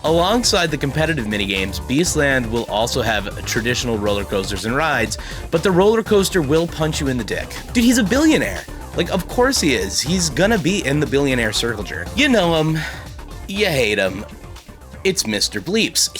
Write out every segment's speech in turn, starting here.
Alongside the competitive minigames, Beastland will also have traditional roller coasters and rides, but the roller coaster will punch you in the dick. Dude, he's a billionaire. Like, of course he is. He's gonna be in the billionaire circle jerk. You know him, you hate him. It's Mr. Bleeps.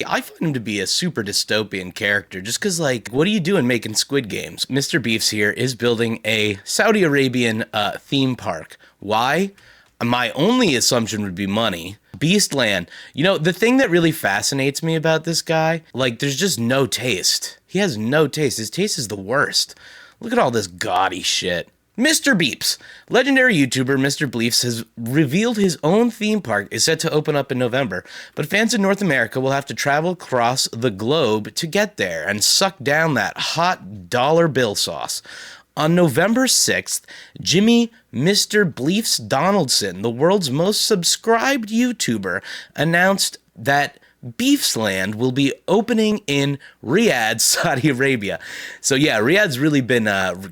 I find him to be a super dystopian character just because, like, what are you doing making Squid Games? Mr. Beefs here is building a Saudi Arabian theme park. Why? My only assumption would be money. Beastland. You know, the thing that really fascinates me about this guy, like, there's just no taste. He has no taste. His taste is the worst. Look at all this gaudy shit. Mr. Beeps. Legendary YouTuber Mr. Bleeps has revealed his own theme park is set to open up in November, but fans in North America will have to travel across the globe to get there and suck down that hot dollar bill sauce. On November 6th, Jimmy Mr. Bleefs Donaldson, the world's most subscribed YouTuber, announced that Beefsland will be opening in Riyadh, Saudi Arabia. So yeah, Riyadh's really been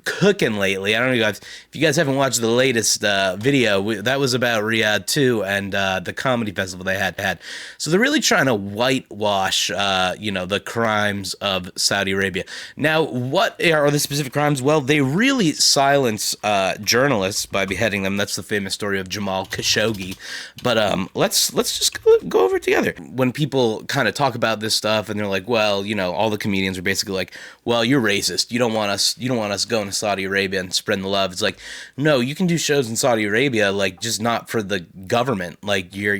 cooking lately. I don't know if you guys haven't watched the latest video. That was about Riyadh too, and the comedy festival they had. So they're really trying to whitewash, the crimes of Saudi Arabia. Now, what are the specific crimes? Well, they really silence journalists by beheading them. That's the famous story of Jamal Khashoggi. But let's just go over it together. When people kind of talk about this stuff and they're like, well, all the comedians are basically like, well, you're racist. You don't want us going to Saudi Arabia and spreading the love. It's like, no, you can do shows in Saudi Arabia, like, just not for the government. Like, you're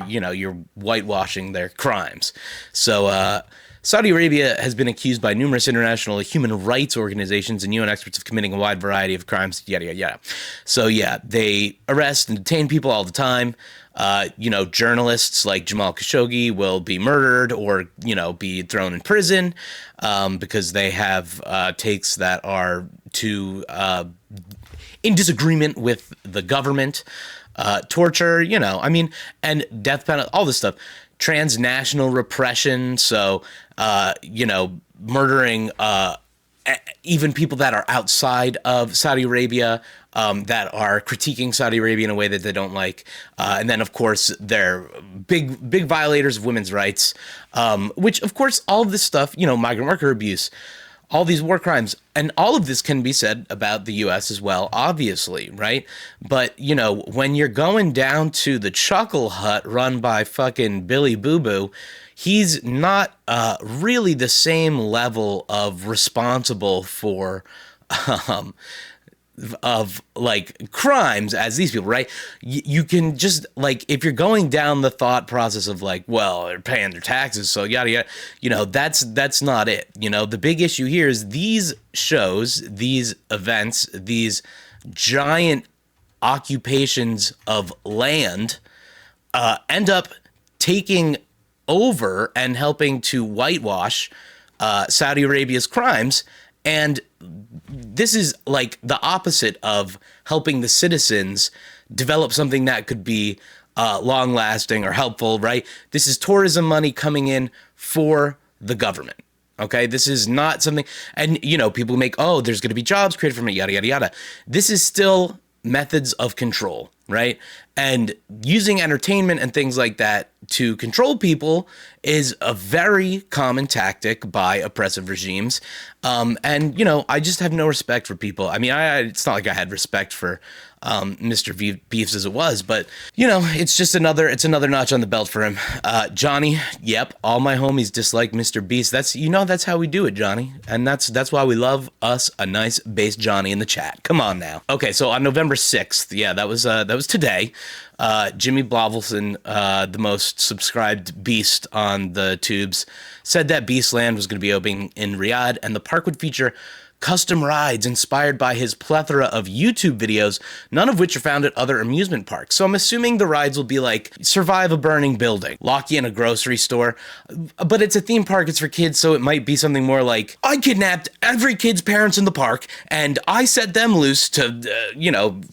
whitewashing their crimes. So, Saudi Arabia has been accused by numerous international human rights organizations and UN experts of committing a wide variety of crimes, yada, yada, yada. So, yeah, they arrest and detain people all the time. Journalists like Jamal Khashoggi will be murdered or, be thrown in prison because they have takes that are in disagreement with the government. Torture, and death penalty, all this stuff. Transnational repression, so, murdering even people that are outside of Saudi Arabia, that are critiquing Saudi Arabia in a way that they don't like. And then, of course, they're big violators of women's rights, which, of course, all of this stuff, migrant worker abuse, all these war crimes, and all of this can be said about the U.S. as well, obviously, right? But, when you're going down to the Chuckle Hut run by fucking Billy Boo Boo, he's not really the same level of responsible for of like crimes as these people, right? You can just, like, if you're going down the thought process of like, well, they're paying their taxes, so yada yada, that's not it. The big issue here is these shows, these events, these giant occupations of land end up taking over and helping to whitewash Saudi Arabia's crimes. And this is like the opposite of helping the citizens develop something that could be long lasting or helpful, right? This is tourism money coming in for the government. Okay, this is not something, and people make, there's going to be jobs created from it, yada, yada, yada. This is still methods of control, right? And using entertainment and things like that to control people is a very common tactic by oppressive regimes. And, I just have no respect for people. I mean, it's not like I had respect for Mr. Beefs as it was, but, it's just another notch on the belt for him. Johnny, yep, all my homies dislike Mr. Beast. That's how we do it, Johnny. And that's why we love us a nice bass Johnny in the chat. Come on now. Okay, so on November 6th, yeah, that was today. Jimmy Blovelson, the most subscribed beast on the tubes, said that Beastland was going to be opening in Riyadh, and the park would feature custom rides inspired by his plethora of YouTube videos, none of which are found at other amusement parks. So I'm assuming the rides will be like survive a burning building, lock you in a grocery store, but it's a theme park, it's for kids, so it might be something more like, I kidnapped every kid's parents in the park and I set them loose to,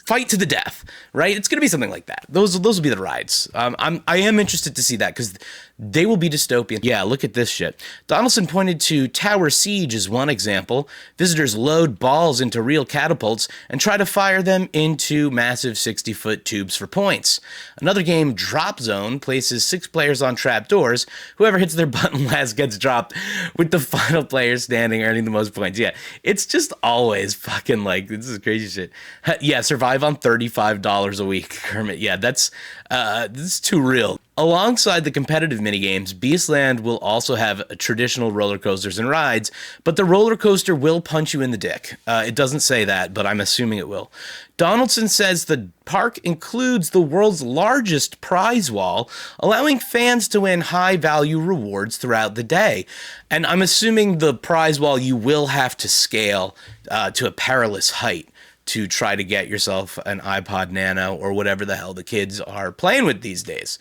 fight to the death, right? It's going to be something like that. Those will be the rides. I am interested to see that because they will be dystopian. Yeah, look at this shit. Donaldson pointed to Tower Siege as one example. Visitors visitors load balls into real catapults and try to fire them into massive 60-foot tubes for points. Another game, Drop Zone, places 6 players on trapdoors. Whoever hits their button last gets dropped, with the final player standing earning the most points. Yeah, it's just always fucking like, this is crazy shit. Yeah, survive on $35 a week, Kermit. Yeah, this is too real. Alongside the competitive minigames, Beastland will also have traditional roller coasters and rides, but the roller coaster will punch you in the dick. It doesn't say that, but I'm assuming it will. Donaldson says the park includes the world's largest prize wall, allowing fans to win high-value rewards throughout the day. And I'm assuming the prize wall you will have to scale to a perilous height to try to get yourself an iPod Nano or whatever the hell the kids are playing with these days.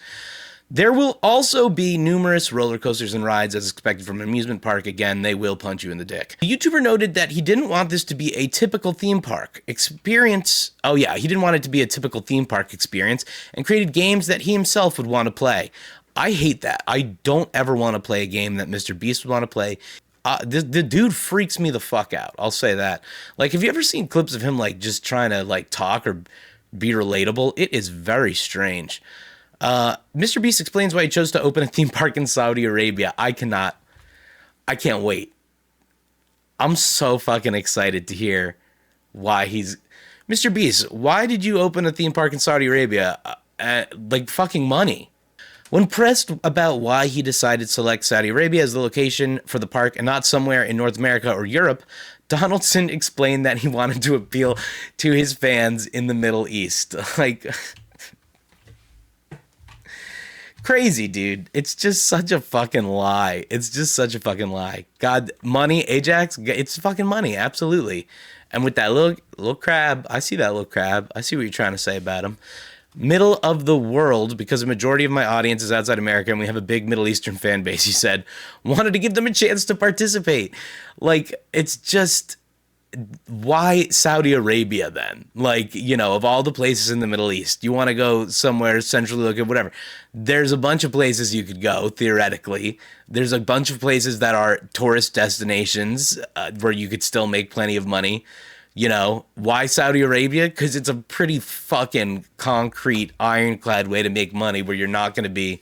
There will also be numerous roller coasters and rides as expected from an amusement park. Again, they will punch you in the dick. The YouTuber noted that he didn't want this to be a typical theme park experience. Oh yeah, he didn't want it to be a typical theme park experience and created games that he himself would want to play. I hate that. I don't ever want to play a game that Mr. Beast would want to play. The dude freaks me the fuck out. I'll say that. Like, have you ever seen clips of him like just trying to like talk or be relatable? It is very strange. Mr. Beast explains why he chose to open a theme park in Saudi Arabia. I can't wait. I'm so fucking excited to hear why he's... Mr. Beast, why did you open a theme park in Saudi Arabia? Like fucking money. When pressed about why he decided to select Saudi Arabia as the location for the park and not somewhere in North America or Europe, Donaldson explained that he wanted to appeal to his fans in the Middle East. Like... Crazy, dude. It's just such a fucking lie. It's just such a fucking lie. God, money, Ajax, it's fucking money, absolutely. And with that little crab, I see that little crab. I see what you're trying to say about him. Middle of the world, because a majority of my audience is outside America and we have a big Middle Eastern fan base, he said. Wanted to give them a chance to participate. Like, it's just... Why Saudi Arabia then? Like, you know, of all the places in the Middle East, you want to go somewhere centrally located, whatever. There's a bunch of places you could go, theoretically. There's a bunch of places that are tourist destinations where you could still make plenty of money. You know, why Saudi Arabia? Because it's a pretty fucking concrete, ironclad way to make money where you're not going to be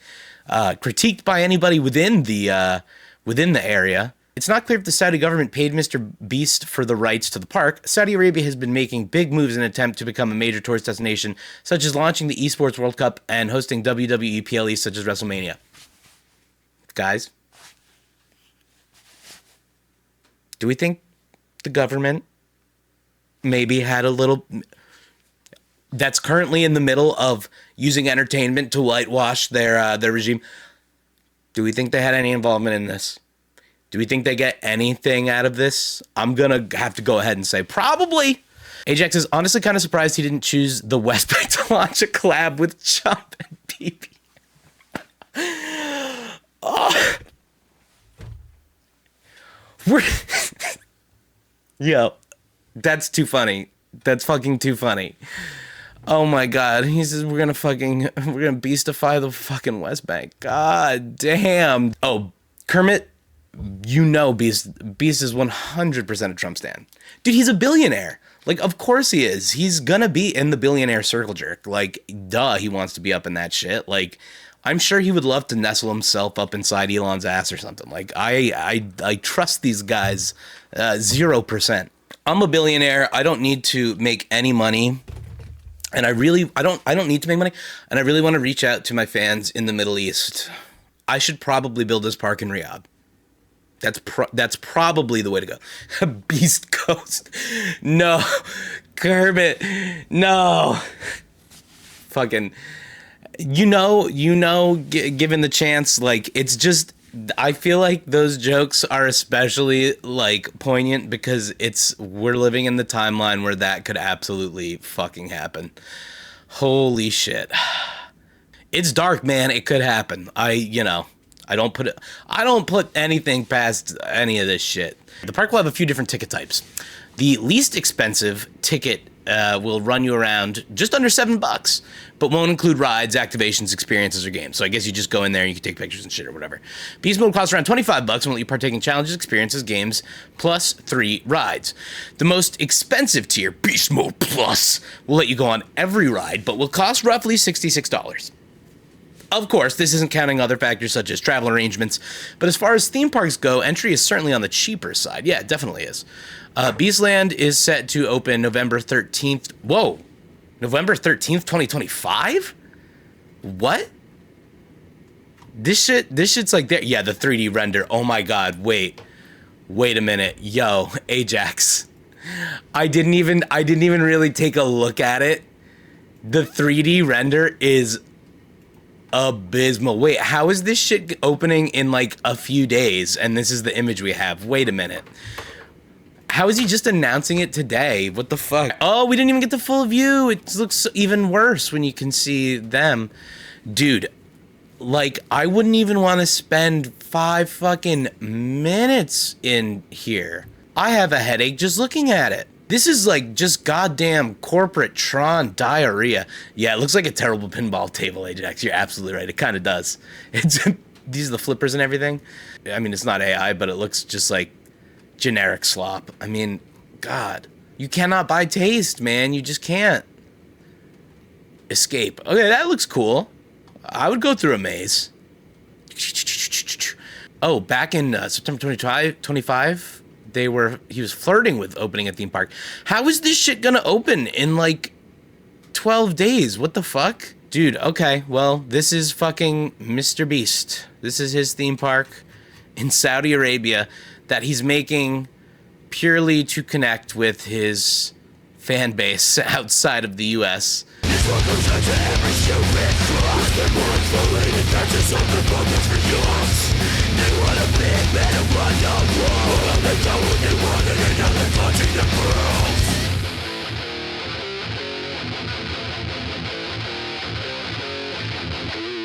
critiqued by anybody within the area. It's not clear if the Saudi government paid Mr. Beast for the rights to the park. Saudi Arabia has been making big moves in an attempt to become a major tourist destination, such as launching the Esports World Cup and hosting WWE PLEs such as WrestleMania. Guys, do we think the government maybe had a little... that's currently in the middle of using entertainment to whitewash their regime? Do we think they had any involvement in this? Do we think they get anything out of this? I'm going to have to go ahead and say probably. Ajax is honestly kind of surprised he didn't choose the West Bank to launch a collab with Chump and BB. Oh. Yo, that's too funny. That's fucking too funny. Oh my God. He says we're going to beastify the fucking West Bank. God damn. Oh, Kermit. You know Beast is 100% a Trump stan. Dude, he's a billionaire. Like, of course he is. He's gonna be in the billionaire circle jerk. Like, duh, he wants to be up in that shit. Like, I'm sure he would love to nestle himself up inside Elon's ass or something. Like, I trust these guys 0%. I'm a billionaire. I don't need to make any money. And I don't need to make money. And I really want to reach out to my fans in the Middle East. I should probably build this park in Riyadh. That's probably the way to go. Beast Coast. No. Kermit. No. Fucking, given the chance, like, it's just, I feel like those jokes are especially, like, poignant because we're living in the timeline where that could absolutely fucking happen. Holy shit. It's dark, man. It could happen. I don't put anything past any of this shit. The park will have a few different ticket types. The least expensive ticket will run you around just under $7, but won't include rides, activations, experiences, or games. So I guess you just go in there and you can take pictures and shit or whatever. Beast Mode costs around $25 and will let you partake in challenges, experiences, games, plus 3 rides. The most expensive tier, Beast Mode Plus, will let you go on every ride, but will cost roughly $66. Of course, this isn't counting other factors such as travel arrangements, but as far as theme parks go, entry is certainly on the cheaper side. Yeah, it definitely is. Beastland is set to open November 13th. Whoa, November 13th, 2025? What? This shit's like there. Yeah, the 3D render. Oh my God, wait a minute. Yo, Ajax. I didn't even really take a look at it. The 3D render is abysmal. Wait, how is this shit opening in like a few days and this is the image we have? Wait a minute. How is he just announcing it today? What the fuck? Oh, we didn't even get the full view. It looks even worse when you can see them. Dude, like, I wouldn't even want to spend 5 fucking minutes in here. I have a headache just looking at it. This is like just goddamn corporate Tron diarrhea. Yeah, it looks like a terrible pinball table, Ajax. You're absolutely right. It kind of does. These are the flippers and everything. I mean, it's not AI, but it looks just like generic slop. I mean, God, you cannot buy taste, man. You just can't. Escape. Okay, that looks cool. I would go through a maze. Oh, back in September 25, he was flirting with opening a theme park. How is this shit gonna open in like 12 days? What the fuck? Dude, okay, well, this is fucking Mr. Beast. This is his theme park in Saudi Arabia that he's making purely to connect with his fan base outside of the US.